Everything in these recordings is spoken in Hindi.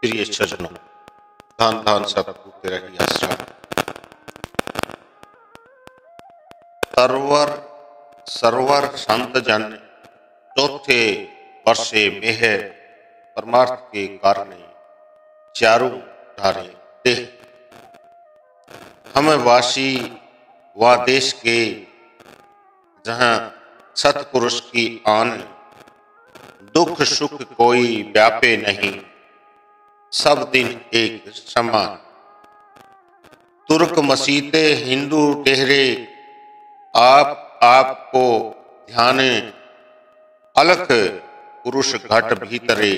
प्रिय सज्जनों, धन धन सब तेरा ही आश्रय। सर्वर सर्वर संत जन चौथे वर्षे मेहर परमार्थ के कारणे चारु धारे देह हम वासी व देश के जहाँ सतपुरुष की आन दुख सुख कोई व्यापे नहीं, सब दिन एक समान। तुर्क मसीते हिंदू टेहरे आप आपको ध्यान अलख पुरुष घट भीतरे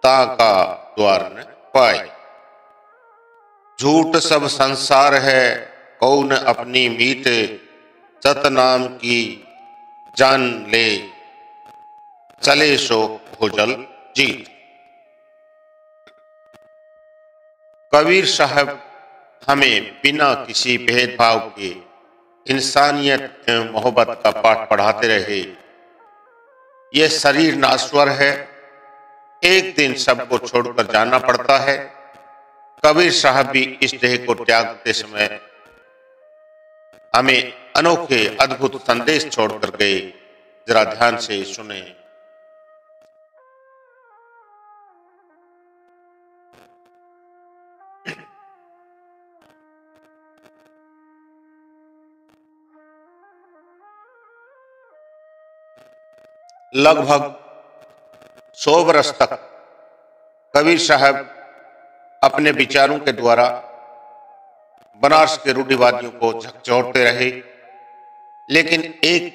ता का द्वार न पाए। झूठ सब संसार है कौन अपनी मीत, सत नाम की जान ले चले सो हो जल जीत। कबीर साहब हमें बिना किसी भेदभाव के इंसानियत एवं मोहब्बत का पाठ पढ़ाते रहे। यह शरीर नाश्वर है, एक दिन सबको छोड़कर जाना पड़ता है। कबीर साहब भी इस देह को त्यागते समय हमें अनोखे अद्भुत संदेश छोड़कर गए। जरा ध्यान से सुने। लगभग 100 वर्ष तक कबीर साहब अपने विचारों के द्वारा बनारस के रूढ़िवादियों को झकझोरते रहे, लेकिन एक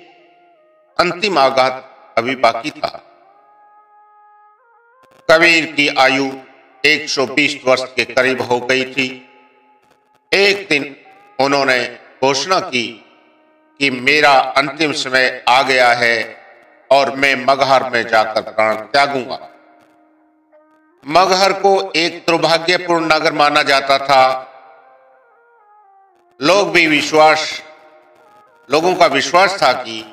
अंतिम आघात अभी बाकी था। कबीर की आयु 120 वर्ष के करीब हो गई थी। एक दिन उन्होंने घोषणा की कि मेरा अंतिम समय आ गया है और मैं मगहर में जाकर प्राण त्यागूंगा। मगहर को एक दुर्भाग्यपूर्ण नगर माना जाता था। लोगों का विश्वास था कि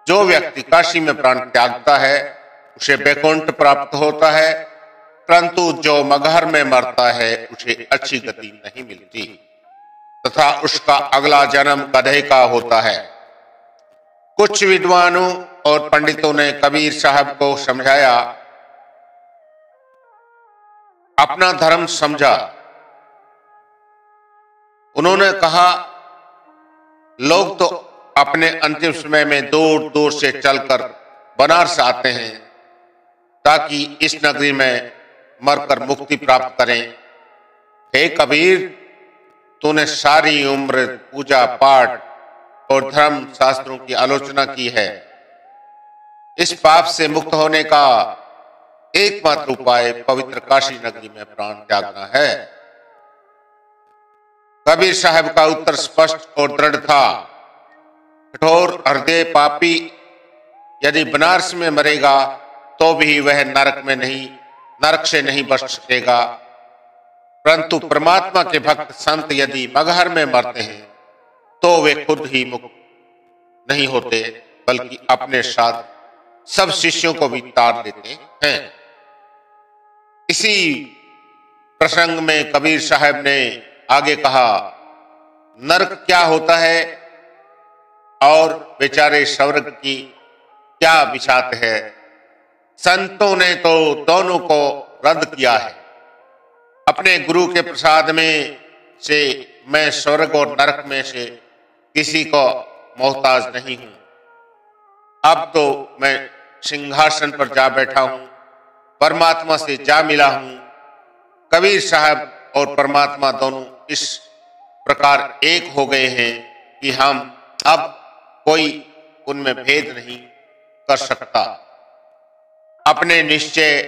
जो व्यक्ति काशी में प्राण त्यागता है उसे वैकुंठ प्राप्त होता है, परंतु जो मगहर में मरता है उसे अच्छी गति नहीं मिलती तथा उसका अगला जन्म गधे का होता है। कुछ विद्वानों और पंडितों ने कबीर साहब को समझाया, अपना धर्म समझा। उन्होंने कहा, लोग तो अपने अंतिम समय में दूर दूर से चलकर बनारस आते हैं ताकि इस नगरी में मरकर मुक्ति प्राप्त करें। हे कबीर, तूने सारी उम्र पूजा पाठ और धर्म शास्त्रों की आलोचना की है। इस पाप से मुक्त होने का एकमात्र उपाय पवित्र काशी नगरी में प्राण त्यागना है। कबीर साहब का उत्तर स्पष्ट और दृढ़ था। कठोर हृदय पापी यदि बनारस में मरेगा तो भी वह नरक से नहीं बच सकेगा, परंतु परमात्मा के भक्त संत यदि मगहर में मरते हैं तो वे खुद ही मुक्त नहीं होते, बल्कि अपने साथ सब शिष्यों को भी तार लेते हैं। इसी प्रसंग में कबीर साहब ने आगे कहा, नरक क्या होता है और बेचारे स्वर्ग की क्या बिसात है। संतों ने तो दोनों को रद्द किया है। अपने गुरु के प्रसाद में से मैं स्वर्ग और नरक में से किसी को मोहताज नहीं हूं। अब तो मैं सिंहासन पर जा बैठा हूं, परमात्मा से जा मिला हूं। कबीर साहब और परमात्मा दोनों इस प्रकार एक हो गए हैं कि हम अब कोई उनमें भेद नहीं कर सकता। अपने निश्चय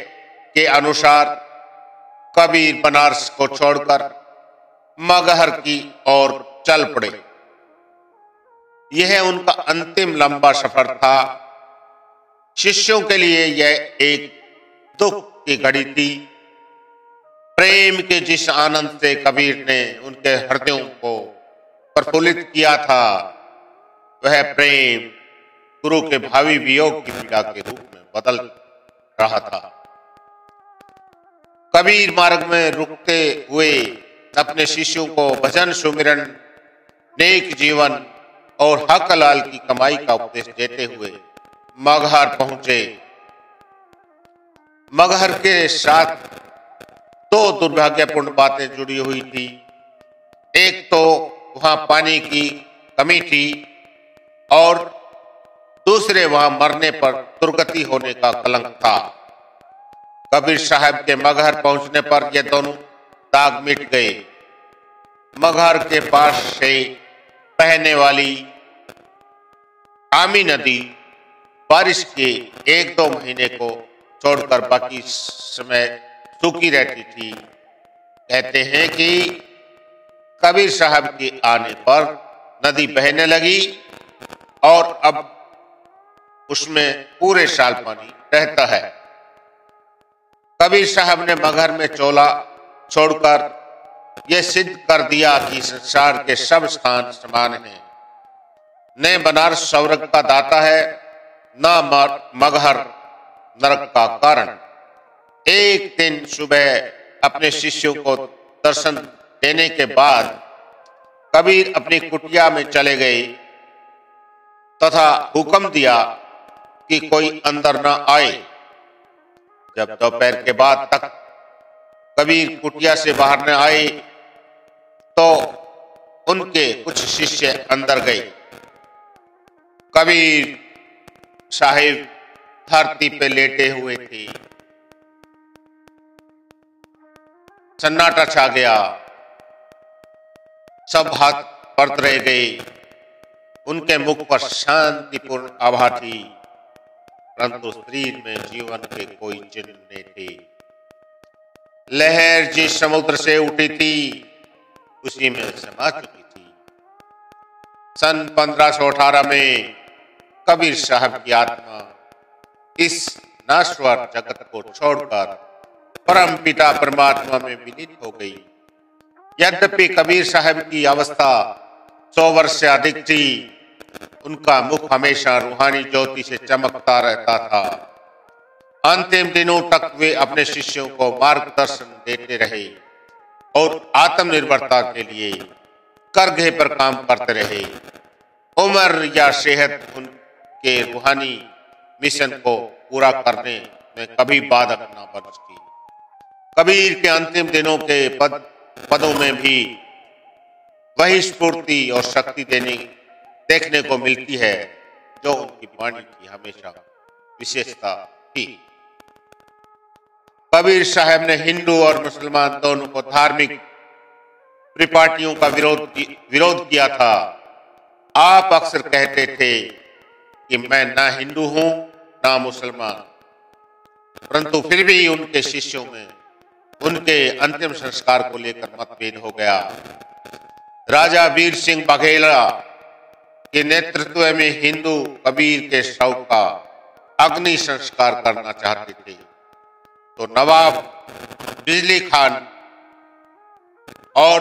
के अनुसार कबीर बनारस को छोड़कर मगहर की ओर चल पड़े। यह उनका अंतिम लंबा सफर था। शिष्यों के लिए यह एक दुख की घड़ी थी। प्रेम के जिस आनंद से कबीर ने उनके हृदयों को प्रफुल्लित किया था, वह प्रेम गुरु के भावी वियोग की पीड़ा के रूप में बदल रहा था। कबीर मार्ग में रुकते हुए अपने शिष्यों को भजन सुमिरन, नेक जीवन और हक हलाल की कमाई का उपदेश देते हुए मगहर पहुंचे। मगहर के साथ दो दुर्भाग्यपूर्ण बातें जुड़ी हुई थी। एक तो वहां पानी की कमी थी और दूसरे वहां मरने पर दुर्गति होने का कलंक था। कबीर साहब के मगहर पहुंचने पर ये दोनों दाग मिट गए। मगहर के पास से बहने वाली आमी नदी बारिश के 1-2 महीने को छोड़कर बाकी समय सूखी रहती थी। कहते हैं कि कबीर साहब के आने पर नदी बहने लगी और अब उसमें पूरे साल पानी रहता है। कबीर साहब ने मगहर में चोला छोड़कर यह सिद्ध कर दिया कि संसार के सब स्थान समान हैं। न बनारस स्वर्ग का दाता है, न मगहर नरक का कारण। एक दिन सुबह अपने शिष्यों को दर्शन देने के बाद कबीर अपनी कुटिया में चले गए तथा हुक्म दिया कि कोई अंदर न आए। जब दोपहर के बाद तक कबीर कुटिया से बाहर न आए तो उनके कुछ शिष्य अंदर गए। कबीर साहिब धरती पे लेटे हुए थे। सन्नाटा छा गया, सब हाथ परत रह गए। उनके मुख पर शांतिपूर्ण आभा थी, परंतु शरीर में जीवन के कोई चिन्ह नहीं थे। लहर जिस समुद्र से उठी थी उसी में समा चुकी थी। सन 1518 में कबीर साहब की आत्मा इस नाश्वर जगत को छोड़कर परम पिता परमात्मा में विलीन हो गई। यद्यपि कबीर साहब की अवस्था 100 वर्ष से अधिक थी, उनका मुख हमेशा रूहानी ज्योति से चमकता रहता था। अंतिम दिनों तक वे अपने शिष्यों को मार्गदर्शन देते रहे और आत्मनिर्भरता के लिए करघे पर काम करते रहे। उम्र या सेहत उनके रूहानी मिशन को पूरा करने में कभी बाधक न बन सकी। कबीर के अंतिम दिनों के पदों में भी वही स्फूर्ति और शक्ति देखने को मिलती है जो उनकी वाणी की हमेशा विशेषता थी। कबीर साहब ने हिंदू और मुसलमान दोनों को धार्मिक परिपाटियों का विरोध किया था। आप अक्सर कहते थे कि मैं ना हिंदू हूं ना मुसलमान, परंतु फिर भी उनके शिष्यों में उनके अंतिम संस्कार को लेकर मतभेद हो गया। राजा वीर सिंह बघेला के नेतृत्व में हिंदू कबीर के शव का अग्नि संस्कार करना चाहते थे, तो नवाब बिजली खान और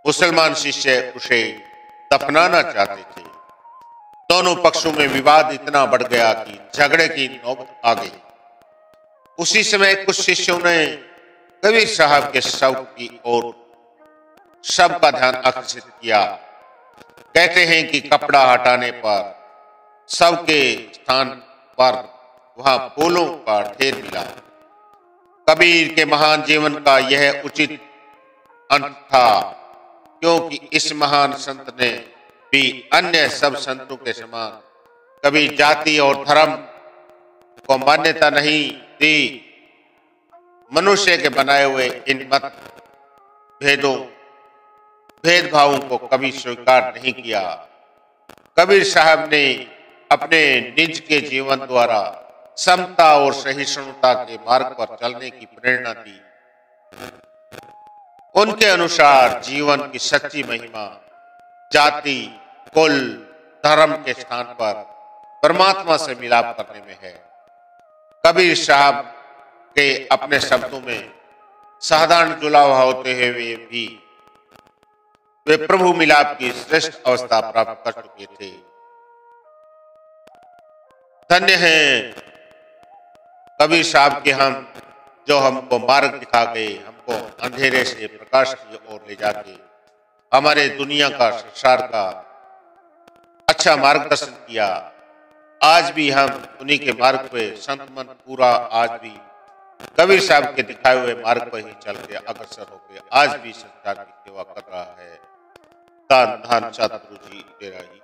मुसलमान शिष्य उसे दफनाना चाहते थे। दोनों पक्षों में विवाद इतना बढ़ गया कि झगड़े की नौबत आ गई। उसी समय कुछ शिष्यों ने कबीर साहब के शव की ओर सबका ध्यान आकर्षित किया। कहते हैं कि कपड़ा हटाने पर शव के स्थान पर वहां फूलों का ढेर मिला। कबीर के महान जीवन का यह उचित अंत था, क्योंकि इस महान संत ने भी अन्य सब संतों के समान कभी जाति और धर्म को मान्यता नहीं दी। मनुष्य के बनाए हुए इन भेदभावों को कभी स्वीकार नहीं किया। कबीर साहब ने अपने निज के जीवन द्वारा समता और सहिष्णुता के मार्ग पर चलने की प्रेरणा दी। उनके अनुसार जीवन की सच्ची महिमा जाति, कुल, धर्म के स्थान पर परमात्मा से मिलाप करने में है। कबीर साहब के अपने शब्दों में साधारण जुलावा होते हुए भी वे प्रभु मिलाप की श्रेष्ठ अवस्था प्राप्त कर चुके थे। धन्य हैं कबीर साहब के हम जो हमको मार्ग दिखा गए, हमको अंधेरे से प्रकाश की ओर ले जाके हमारे दुनिया का, संसार का अच्छा मार्गदर्शन किया। आज भी हम उन्हीं के मार्ग पे संत मन पूरा आज भी कबीर साहब के दिखाए हुए मार्ग पर ही चल के अग्रसर होकर आज भी संसार की सेवा कर रहा है। धन धन सतगुरु जी तेरा ही